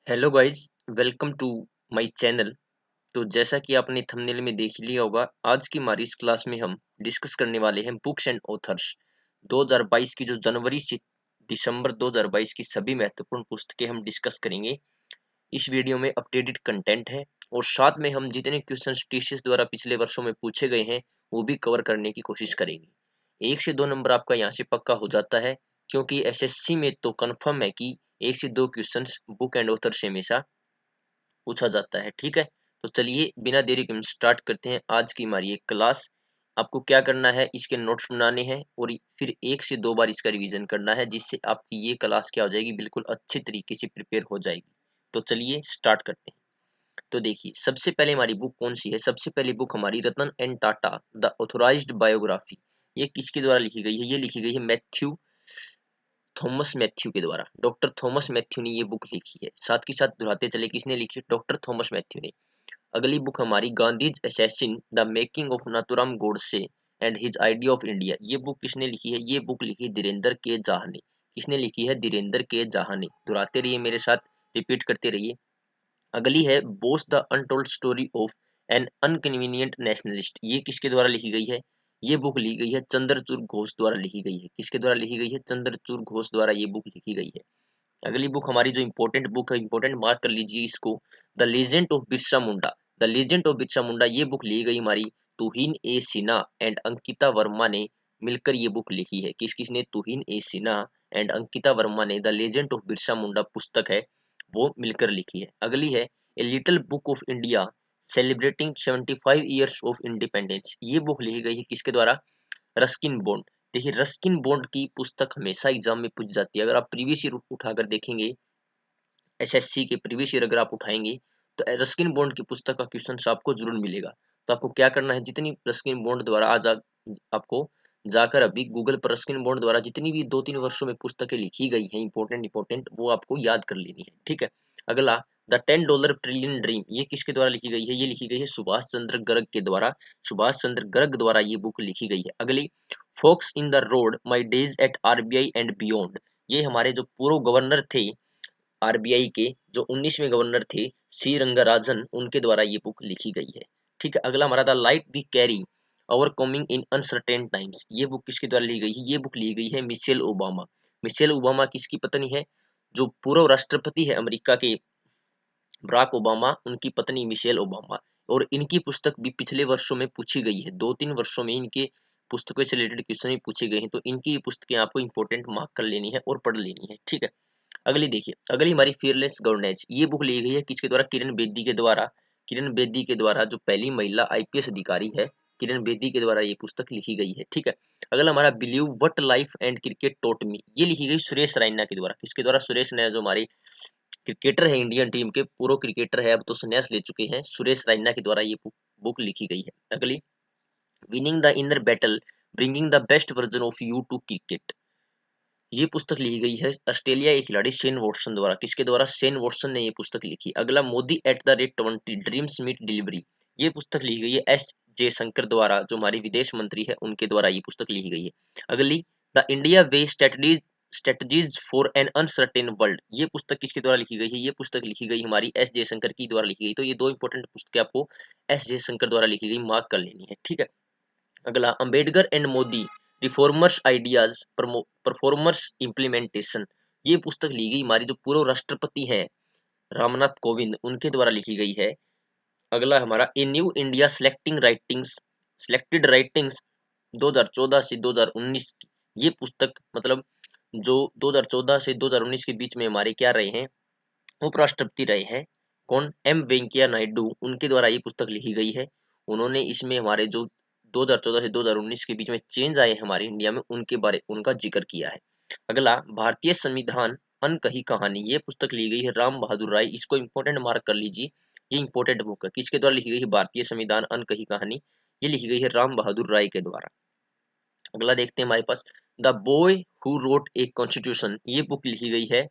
Hello guys, welcome to my channel. तो जैसा कि आपने थंबनेल में देख लिया होगा, आज की हमारी इस क्लास में हम डिस्कस करने वाले हैं बुक्स एंड ऑथर्स 2022 की, जो जनवरी से दिसंबर 2022 की सभी महत्वपूर्ण पुस्तकें हम डिस्कस करेंगे। इस वीडियो में अपडेटेड कंटेंट है और साथ में हम जितने क्वेश्चंस टीसीएस द्वारा पिछले वर्षों में पूछे गए हैं वो भी कवर करने की कोशिश करेंगे। 1 से 2 नंबर आपका यहाँ से पक्का हो जाता है, क्योंकि एसएससी में तो कंफर्म है कि 1 से 2 क्वेश्चंस बुक एंड ऑथर से हमेशा पूछा जाता है। ठीक है, तो चलिए बिना देरी के हम स्टार्ट करते हैं आज की हमारी एक क्लास। आपको क्या करना है, इसके नोट्स बनाने हैं और फिर 1 से 2 बार इसका रिवीजन करना है, जिससे आपकी ये क्लास क्या हो जाएगी, बिल्कुल अच्छी तरीके से प्रिपेयर हो जाएगी। तो चलिए स्टार्ट करते हैं। तो देखिए, सबसे पहले हमारी बुक कौन सी है? सबसे पहली बुक हमारी Ratan and Tata the authorised biography. ये किसके द्वारा लिखी गई है? ये लिखी गई है मैथ्यू थॉमस मैथ्यू के द्वारा। डॉक्टर थॉमस मैथ्यू ने ये बुक लिखी है। साथ के साथ दोहराते चले, किसने लिखी? डॉक्टर थॉमस मैथ्यू ने। अगली बुक हमारी Gandhi's assassin the making of Nathuram Godse and his idea of India. ये बुक किसने लिखी है? ये बुक लिखी धीरेन्द्र के जाहा ने। किसने लिखी है? धीरेन्द्र के जाहा ने। दोहराते रहिए मेरे साथ, रिपीट करते रहिए। अगली है Bose the untold story of an inconvenient nationalist. ये किसके द्वारा लिखी गई है? ये बुक लिखी गई है चंद्रचूड़ घोष द्वारा लिखी गई है। किसके द्वारा लिखी गई है? चंद्रचूड़ घोष द्वारा ये बुक लिखी गई है। अगली बुक हमारी जो इंपॉर्टेंट बुक है, इंपॉर्टेंट मार्क कर लीजिए इसको, the legend of Birsa Munda. The legend of Birsa Munda ये बुक ली गई हमारी तुहिन ए सिन्हा एंड अंकिता वर्मा ने मिलकर ये बुक लिखी है। किस किसने? तुहिन ए सिन्हा एंड अंकिता वर्मा ने the legend of Birsa Munda पुस्तक है वो मिलकर लिखी है। अगली है a little book of India celebrating 75 years of independence. ये बुक लिखी गई है किसके द्वारा? Ruskin bond. देखिए, रस्किन बॉन्ड की पुस्तक हमेशा एग्जाम में पूछ जाती है। अगर आप प्रीवियस ईयर उठाकर देखेंगे, एसएससी के प्रीवियस ईयर अगर आप उठाएंगे, तो रस्किन बॉन्ड की पुस्तक का क्वेश्चन आपको जरूर मिलेगा। तो आपको क्या करना है, जितनी रस्किन बॉन्ड द्वारा आपको जाकर अभी गूगल पर रस्किन बॉन्ड द्वारा जितनी भी 2-3 वर्षों में पुस्तकें लिखी गई हैं इंपॉर्टेंट इंपॉर्टेंट, वो आपको याद कर लेनी है। ठीक है। अगला, द $10 ट्रिलियन ड्रीम। ये किसके द्वारा लिखी गई है? ये लिखी गई है सुभाष चंद्र गर्ग के द्वारा। सुभाष चंद्र गर्ग द्वारा ये बुक लिखी गई है। अगली, fox in the road my days at RBI and beyond. ये हमारे जो पूर्व गवर्नर थे आरबीआई के, जो 19वें गवर्नर थे सी रंगराजन, उनके द्वारा ये बुक लिखी गई है। ठीक है। अगला हमारा the light we carry overcoming in uncertain times. ये बुक किसके द्वारा ली गई है? ये बुक ली गई है मिशेल ओबामा। मिशेल ओबामा किसकी पत्नी है? जो पूर्व राष्ट्रपति है अमेरिका के, बराक ओबामा, उनकी पत्नी मिशेल ओबामा। और इनकी पुस्तक भी पिछले वर्षों में पूछी गई है। 2-3 वर्षों में इनके पुस्तकों से रिलेटेड क्वेश्चन भी पूछे गए हैं, तो इनकी पुस्तकें आपको इंपॉर्टेंट मार्क कर लेनी है और पढ़ लेनी है। ठीक है। अगली देखिए, अगली हमारी फियरलेस गवर्नेंस। ये बुक ली गई है किसके द्वारा? किरण बेदी के द्वारा। किरण बेदी के द्वारा, जो पहली महिला आईपीएस अधिकारी है, किरण बेदी के द्वारा ये पुस्तक लिखी गई है। ठीक है। अगला हमारा believe what life and cricket taught me. ये लिखी गई सुरेश रैना के द्वारा। किसके द्वारा? सुरेश रैना, जो हमारे क्रिकेटर है, इंडियन टीम के पूर्व क्रिकेटर है, अब तो संन्यास ले चुके हैं, सुरेश रैना के द्वारा ये बुक लिखी गई है। अगली, winning the inner battle bringing the best version of you to cricket. ये पुस्तक लिखी गई है ऑस्ट्रेलिया के खिलाड़ी शेन वॉटसन द्वारा। किसके द्वारा? शेन वॉटसन ने ये पुस्तक लिखी। अगला, Modi at the rate 20 dreams meet delivery. ये पुस्तक लिखी गई है एस जयशंकर द्वारा, जो हमारे विदेश मंत्री है, उनके द्वारा ये पुस्तक लिखी गई है। अगली, the India way strategies for an uncertain world. ये पुस्तक किसके द्वारा लिखी गई है? ये पुस्तक लिखी गई हमारी एस जयशंकर की द्वारा लिखी गई। तो ये दो इंपॉर्टेंट पुस्तकें आपको एस जयशंकर द्वारा लिखी गई मार्क कर लेनी है। ठीक है। अगला, Ambedkar and Modi reformers ideas performers implementation. ये पुस्तक ली गई हमारी जो पूर्व राष्ट्रपति हैं रामनाथ कोविंद, उनके द्वारा लिखी गई है। अगला हमारा a new India selected writings 2014 से 2019 की। ये पुस्तक मतलब जो 2014 से 2019 के बीच में हमारे क्या रहे हैं, उपराष्ट्रपति रहे हैं, कौन? एम वेंकैया नायडू, उनके द्वारा ये पुस्तक लिखी गई है। उन्होंने इसमें हमारे जो 2014 से 2019 के बीच में चेंज आए हमारे इंडिया में, उनका जिक्र किया है। अगला, भारतीय संविधान अनकही कहानी। ये पुस्तक ली गई है राम बहादुर राय। इसको इंपॉर्टेंट मार्क कर लीजिए, ये इंपॉर्टेंट बुक है। किसके द्वारा लिखी गई है? भारतीय संविधान अनकही कहानी। ये लिखी गई है राम बहादुर राय के द्वारा। अगला देखते हैं हमारे पास, the boy who wrote a constitution. ये बुक लिखी गई है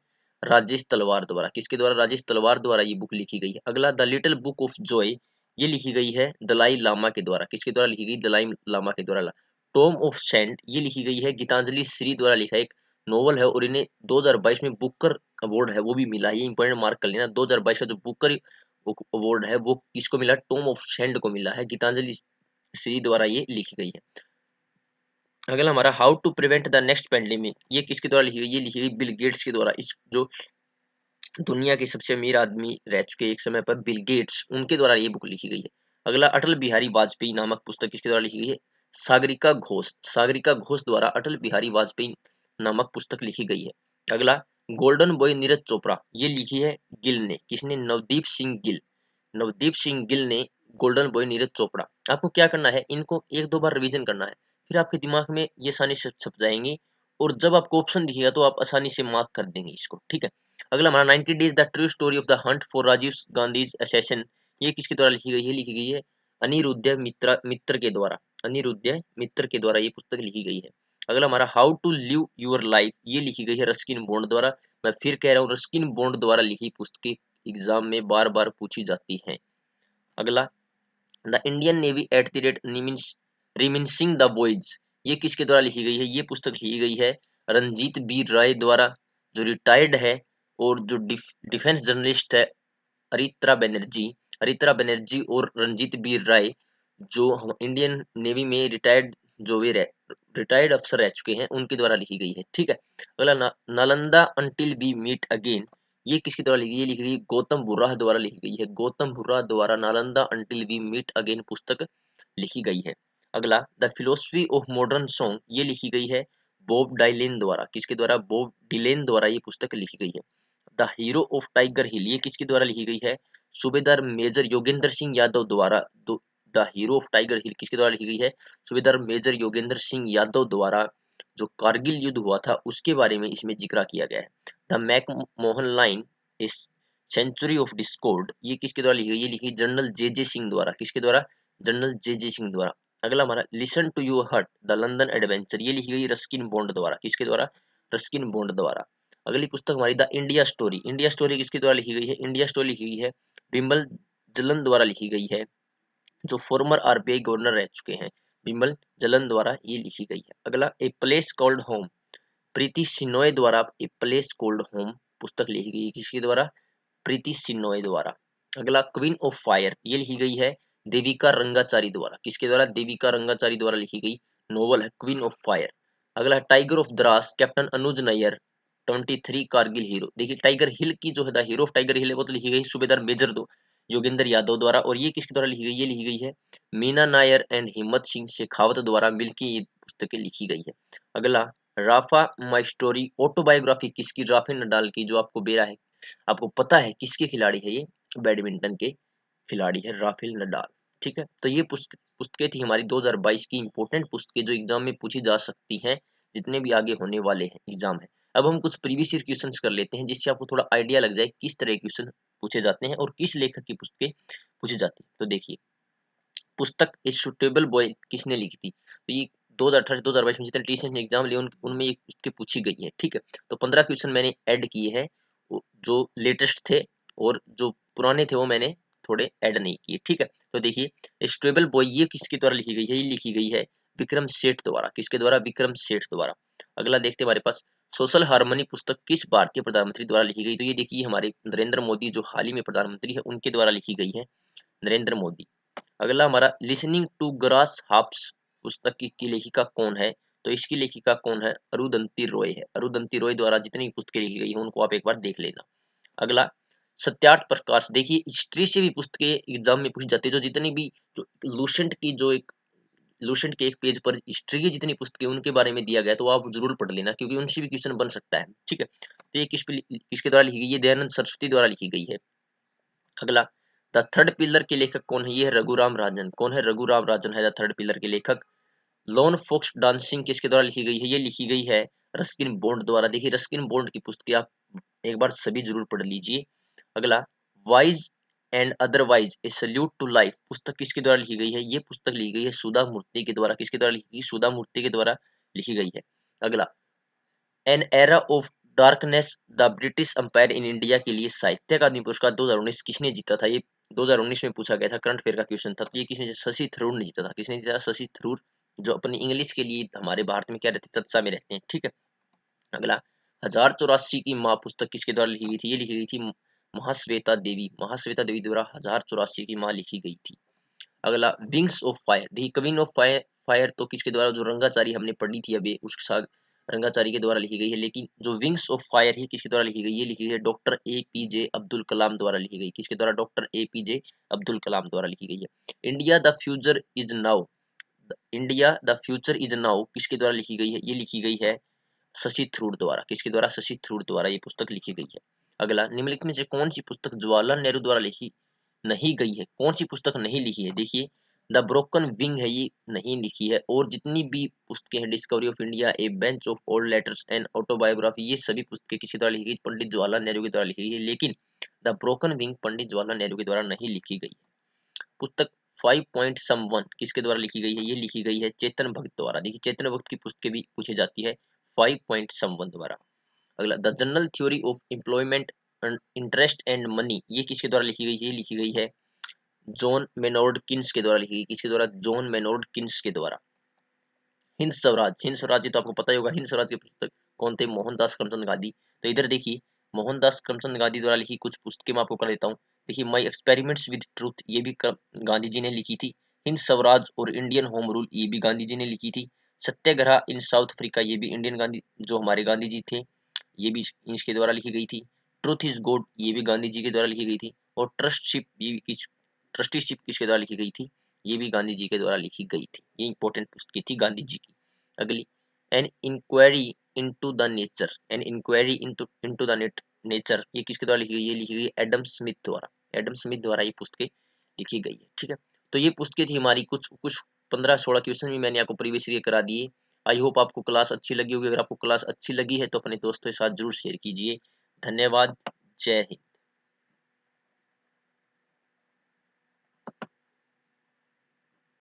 राजेश तलवार द्वारा। किसके द्वारा? राजेश तलवार द्वारा ये बुक लिखी गई है। अगला, the little book of Joy. ये लिखी गई है दलाई लामा के द्वारा। किसके द्वारा लिखी गई? दलाई लामा के द्वारा। टॉम ऑफ सैंड, ये लिखी गई है गीतांजलि श्री द्वारा लिखा एक नोवेल है, और इन्हें 2022 में बुकर अवार्ड है वो भी मिला है, ये इंपॉर्टेंट मार्क कर लेना। 2022 का जो बुकर अवार्ड है वो किसको मिला, टॉम ऑफ सैंड को मिला है, गीतांजलि श्री द्वारा ये लिखी गई है। अगला हमारा how to prevent the next pandemic, ये किसके द्वारा लिखी गई, ये लिखी गई बिल गेट्स के द्वारा। इस जो दुनिया के सबसे अमीर आदमी रह चुके एक समय पर, बिल गेट्स, उनके द्वारा ये बुक लिखी गई है। अगला अटल बिहारी वाजपेयी नामक पुस्तक किसके द्वारा लिखी गई है, सागरिका घोष, सागरिका घोष द्वारा अटल बिहारी वाजपेयी नामक पुस्तक लिखी गई है। अगला गोल्डन बॉय नीरज चोपड़ा, ये लिखी है गिल ने, किसने, नवदीप सिंह गिल, नवदीप सिंह गिल ने गोल्डन बॉय नीरज चोपड़ा। आपको क्या करना है, इनको एक दो बार रिवीजन करना है, फिर आपके दिमाग में ये आसानी से छप जाएंगी, और जब आपको ऑप्शन दिखेगा तो आप आसानी से मार्क कर देंगे इसको, ठीक है। अगला हमारा 90 days the true story of the hunt for Rajiv Gandhi assassin, ये किसके द्वारा लिखी गई है, लिखी गई है अनिरुद्ध मित्र के द्वारा, अनिरुद्ध मित्र के द्वारा ये पुस्तक लिखी गई है। अगला हमारा how to live your life, ये लिखी गई है रस्किन बॉन्ड द्वारा। मैं फिर कह रहा हूँ, रस्किन बॉन्ड द्वारा लिखी पुस्तकें एग्जाम में बार बार पूछी जाती हैं। अगला the Indian navy eight the rate रिमिनिसिंग the voyage, ये किसके द्वारा लिखी गई है, ये पुस्तक लिखी गई है रंजीत बी राय द्वारा, जो रिटायर्ड है, और जो डिफेंस जर्नलिस्ट है अरित्रा बनर्जी, अरित्रा बनर्जी और रंजीत बी राय, जो हम इंडियन नेवी में रिटायर्ड अफसर रह चुके हैं, उनके द्वारा लिखी गई है, ठीक है। अगला Nalanda until we meet again, ये किसके द्वारा लिखी गई, ये लिखी गई गौतम बुर्राह द्वारा लिखी गई है, गौतम बुर्राह द्वारा Nalanda until we meet again पुस्तक लिखी गई है। अगला the philosophy of modern song, ये लिखी गई है बॉब डाइलेन द्वारा, किसके द्वारा, बॉब डिलेन द्वारा ये पुस्तक लिखी गई है। द हीरो ऑफ टाइगर हिल, ये किसके द्वारा लिखी गई है, सूबेदार मेजर योगेंद्र सिंह यादव द्वारा। द हीरो ऑफ टाइगर हिल किसके द्वारा लिखी गई है, सूबेदार मेजर योगेंद्र सिंह यादव द्वारा, जो कारगिल युद्ध हुआ था उसके बारे में इसमें जिक्र किया गया है। द मैक मोहन लाइन इस सेंचुरी ऑफ डिस्कॉर्ड, ये किसके द्वारा लिखी गई, ये लिखी जनरल जे जे सिंह द्वारा, किसके द्वारा, जनरल जे जे सिंह द्वारा। अगला हमारा listen to your heart the London adventure, ये लिखी गई रस्किन बॉन्ड द्वारा, किसके द्वारा, रस्किन बॉन्ड द्वारा। अगली पुस्तक हमारी the India story, India story किसके द्वारा लिखी गई है, इंडिया स्टोरी लिखी गई है बिमल जलन द्वारा लिखी गई है, जो फॉर्मर आरबीआई गवर्नर रह चुके हैं, बिमल जलन द्वारा ये लिखी गई है। अगला ए प्लेस कॉल्ड होम, प्रीति सिनोय द्वारा ए प्लेस कॉल्ड होम पुस्तक लिखी गई है, किसके द्वारा, प्रीति सिनोय द्वारा। अगला क्वीन ऑफ फायर, ये लिखी गई है देविका रंगाचारी द्वारा, किसके द्वारा, देविका रंगाचारी द्वारा लिखी गई नोवेल है क्वीन ऑफ फायर। अगला tiger of Dras, captain Anuj Nair, 23 Kargil hero. देखिए टाइगर हिल की जो है द हीरो ऑफ टाइगर हिल है वो तो लिखी गई सूबेदार मेजर दो योगेंद्र यादव द्वारा, और ये किसके द्वारा लिखी गई, ये लिखी गई है मीना नायर एंड हिम्मत सिंह शेखावत द्वारा मिलकर ये पुस्तकें लिखी गई है। अगला राफा माई स्टोरी ऑटोबायोग्राफी किसकी, राफेल नडाल की, जो आपको बेरा है, आपको पता है किसके खिलाड़ी है ये, बैडमिंटन के खिलाड़ी है राफेल नडाल, ठीक है। तो ये पुस्तकें थी हमारी 2022 की इंपॉर्टेंट पुस्तकें जो एग्जाम में पूछी जा सकती हैं, जितने भी आगे होने वाले हैं एग्जाम है। अब हम कुछ प्रीवियस ईयर क्वेश्चंस कर लेते हैं, जिससे आपको थोड़ा आइडिया लग जाए किस तरह के क्वेश्चन पूछे जाते हैं और किस लेखक की पुस्तकें पूछी जाती है। तो देखिए पुस्तक ए सुटेबल बॉय किसने लिखी थी, तो ये 2018-2022 में जितने टीचर एग्जाम लिए उनमें ये पुस्तकें पूछी गई है, ठीक है। तो 15 क्वेश्चन मैंने ऐड किए हैं, जो लेटेस्ट थे, और जो पुराने थे वो मैंने थोड़े ऐड नहीं किए, ठीक है। तो देखिए स्टेबल बॉय ये किसके द्वारा लिखी गई है, ये लिखी गई है विक्रम सेठ द्वारा, किसके द्वारा, विक्रम सेठ द्वारा। अगला देखते हैं हमारे पास सोशल हार्मनी पुस्तक किस भारतीय प्रधानमंत्री द्वारा लिखी गई, तो ये देखिए हमारे नरेंद्र मोदी जो हाल ही में प्रधानमंत्री है उनके द्वारा लिखी गई है, नरेंद्र मोदी। अगला हमारा लिसनिंग टू ग्रास हाप्स पुस्तक की लेखिका कौन है, तो इसकी लेखिका कौन है, अरुंधति रॉय है, अरुंधति रॉय द्वारा जितनी पुस्तकें लिखी गई है उनको आप एक बार देख लेना। अगला सत्यार्थ प्रकाश, देखिए हिस्ट्री से भी पुस्तकें एग्जाम में पूछी जाती है, जो जितनी भी जो लूसेंट की जो एक लूसेंट के एक पेज पर हिस्ट्री की जितनी पुस्तकें उनके बारे में दिया गया है, तो आप जरूर पढ़ लेना क्योंकि उनसे भी क्वेश्चन बन सकता है, ठीक है। तो ये किसके द्वारा लिखी गई, ये दयानंद सरस्वती द्वारा लिखी गई है। अगला द थर्ड पिलर के लेखक कौन है, ये है रघुराम राजन, कौन है, रघुराम राजन है द थर्ड पिलर के लेखक। लॉन फॉक्स डांसिंग किसके द्वारा लिखी गई है, ये लिखी गई है रस्किन बॉन्ड द्वारा। देखिए रस्किन बॉन्ड की पुस्तकें आप एक बार सभी जरूर पढ़ लीजिए। अगला wise and otherwise a salute to life पुस्तक किसके द्वारा लिखी गई है, ये पुस्तक लिखी गई है सुधा मूर्ति के द्वारा, किसके द्वारा लिखी गई, सुधा मूर्ति के द्वारा लिखी गई है। अगला an era of darkness the British umpire in India के लिए साहित्य अकादमी पुरस्कार 2019 किसने जीता था, ये 2019 में पूछा गया था, करंट अफेयर का क्वेश्चन था। तो ये किसने, शशि थरूर ने जीता था, किसने जीता, शशि थरूर, जो अपनी इंग्लिश के लिए हमारे भारत में क्या रहते हैं, चर्चा में रहते हैं, ठीक है। अगला 1084 की माँ पुस्तक किसके द्वारा लिखी गई थी? ये लिखी गई थी महाश्वेता देवी द्वारा 1084 की माँ लिखी गई थी। अगला wings of fire, the queen of fire, fire तो किसके द्वारा, जो रंगाचारी हमने पढ़ी थी अभी उसके साथ, रंगाचारी के द्वारा लिखी गई है। लेकिन जो विंग्स ऑफ फायर है किसके द्वारा लिखी गई? ये लिखी गई है डॉक्टर APJ अब्दुल कलाम द्वारा लिखी गई। किसके द्वारा? डॉक्टर APJ अब्दुल कलाम द्वारा लिखी गई है। India the future is now, India the future is now किसके द्वारा लिखी गई है? ये लिखी गई है शशि थरूर द्वारा। किसके द्वारा? शशि थरूर द्वारा ये पुस्तक लिखी गई है। अगला, निम्नलिखित में से कौन सी पुस्तक जवाहरलाल नेहरू द्वारा लिखी नहीं गई है? कौन सी पुस्तक नहीं लिखी है? देखिए, द ब्रोकन विंग है, ये नहीं लिखी है। और जितनी भी पुस्तकें हैं, discovery of India, A bench of old letters and autobiography, ये सभी पुस्तकें किसी द्वारा लिखी गई? पंडित जवाहरलाल नेहरू के द्वारा लिखी गई है। लेकिन the broken wing Pandit Jawaharlal Nehru के द्वारा नहीं लिखी गई। पुस्तक 5 पॉइंट सम वन किसके द्वारा लिखी गई है? ये लिखी गई है चेतन भगत द्वारा। देखिए, चेतन भगत की पुस्तकें भी पूछी जाती है 5 पॉइंट सम वन द्वारा। अगला, the general theory of employment, interest and money, ये किसके द्वारा लिखी गई? ये लिखी गई है जॉन मेनोर्ड किन्स के द्वारा लिखी गई। किसके द्वारा? जॉन मेनोर्ड किन्स के द्वारा। हिंद स्वराज, हिंद स्वराज ये तो आपको पता ही होगा। हिंद स्वराज के पुस्तक कौन थे? मोहनदास करमचंद गांधी। तो इधर देखिए, मोहनदास करमचंद गांधी द्वारा लिखी कुछ पुस्तकें मैं आपको कर देता हूँ। देखिए, माई एक्सपेरिमेंट्स विद ट्रूथ, ये भी गांधी जी ने लिखी थी। हिंद स्वराज और इंडियन होम रूल, ये भी गांधी जी ने लिखी थी। सत्याग्रह इन साउथ अफ्रीका, ये भी इंडियन गांधी, जो हमारे गांधी जी थे, ये भी इनके द्वारा लिखी गई थी। ट्रूथ इज गॉड, ये भी गांधी जी के द्वारा लिखी गई थी। और ट्रस्टीशिप किसके द्वारा लिखी गई थी? ये भी गांधी जी के द्वारा लिखी गई थी। ये इंपॉर्टेंट पुस्तकें थी गांधी जी की। अगली, an inquiry into the nature, an inquiry into the nature, ये किसके द्वारा लिखी गई? ये लिखी गई एडम स्मिथ द्वारा। एडम स्मिथ द्वारा ये पुस्तकें लिखी गई है। ठीक है, तो ये पुस्तकें थी हमारी। कुछ कुछ 15-16 क्वेश्चन भी मैंने आपको प्रीवियस ईयर करा दिए। आई होप आपको क्लास अच्छी लगी होगी। अगर आपको क्लास अच्छी लगी है तो अपने दोस्तों के साथ जरूर शेयर कीजिए। धन्यवाद। जय हिंद।